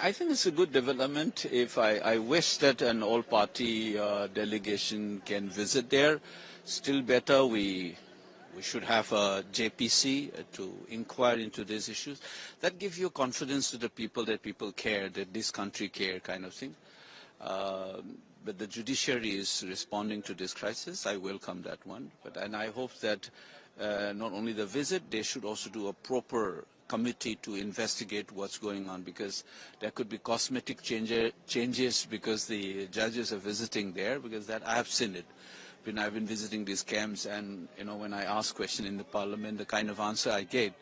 I think it's a good development. If I wish that an all-party delegation can visit there. Still better, we should have a JPC to inquire into these issues. That gives you confidence to the people that people care, that this country care, kind of thing. But the judiciary is responding to this crisis. I welcome that one. And I hope that not only the visit, they should also do a proper committee to investigate what's going on, because there could be cosmetic changes because the judges are visiting there, because that I have seen it. When I've been visiting these camps, and when I ask questions in the parliament, the kind of answer I get,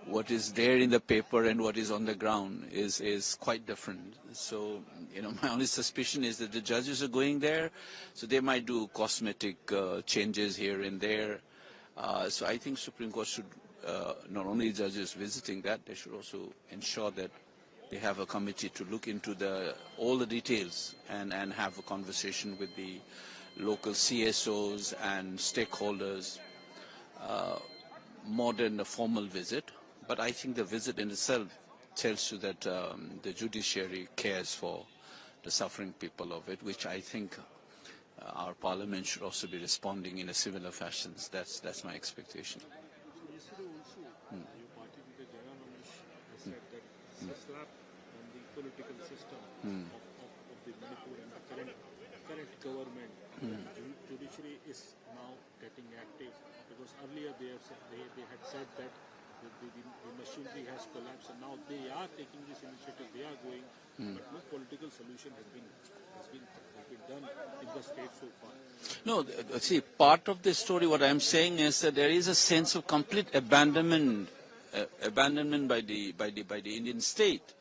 what is there in the paper and what is on the ground is quite different. So, my only suspicion is that the judges are going there, so they might do cosmetic changes here and there. So I think Supreme Court should, not only judges visiting that, they should also ensure that they have a committee to look into all the details and have a conversation with the local CSOs and stakeholders, more than a formal visit. But I think the visit in itself tells you that the judiciary cares for the suffering people of it, which I think our parliament should also be responding in a similar fashion. That's my expectation. Yesterday also, your party leader Jaya Ramesh has said that it's a slap on the political system of the Manipur and the current government. Judiciary is now getting active, because earlier they had said that the machinery has collapsed, and now they are taking this initiative. They are going, but no political solution has been done in the state so far. No, see, part of the story, what I'm saying is that there is a sense of complete abandonment by the Indian state.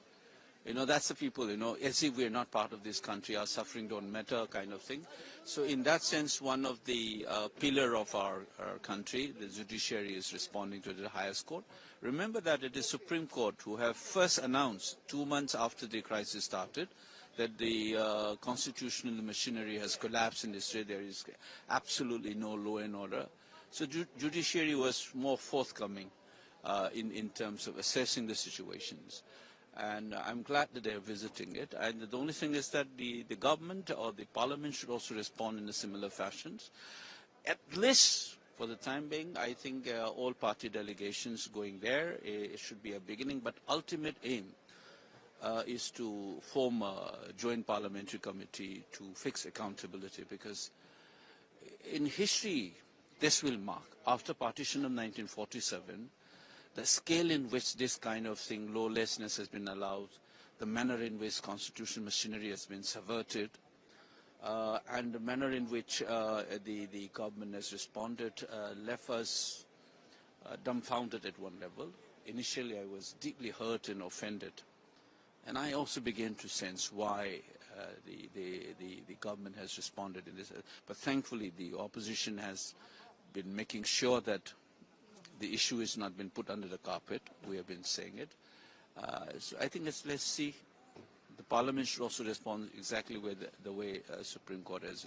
That's the people, as if we're not part of this country, our suffering don't matter, kind of thing. So in that sense, one of the pillar of our country, the judiciary, is responding to the highest court. Remember that it is Supreme Court who have first announced 2 months after the crisis started that the constitutional machinery has collapsed in this state. There is absolutely no law and order. So judiciary was more forthcoming in terms of assessing the situations. And I'm glad that they're visiting it. And the only thing is that the government or the parliament should also respond in a similar fashion. At least for the time being, I think all party delegations going there, it should be a beginning. But ultimate aim is to form a joint parliamentary committee to fix accountability, because in history, this will mark, after partition of 1947, the scale in which this kind of thing, lawlessness, has been allowed, the manner in which constitutional machinery has been subverted, and the manner in which the government has responded left us dumbfounded at one level. Initially, I was deeply hurt and offended. And I also began to sense why the government has responded in this. But thankfully, the opposition has been making sure that the issue has not been put under the carpet. We have been saying it. So I think let's see. The Parliament should also respond exactly the way Supreme Court has responded.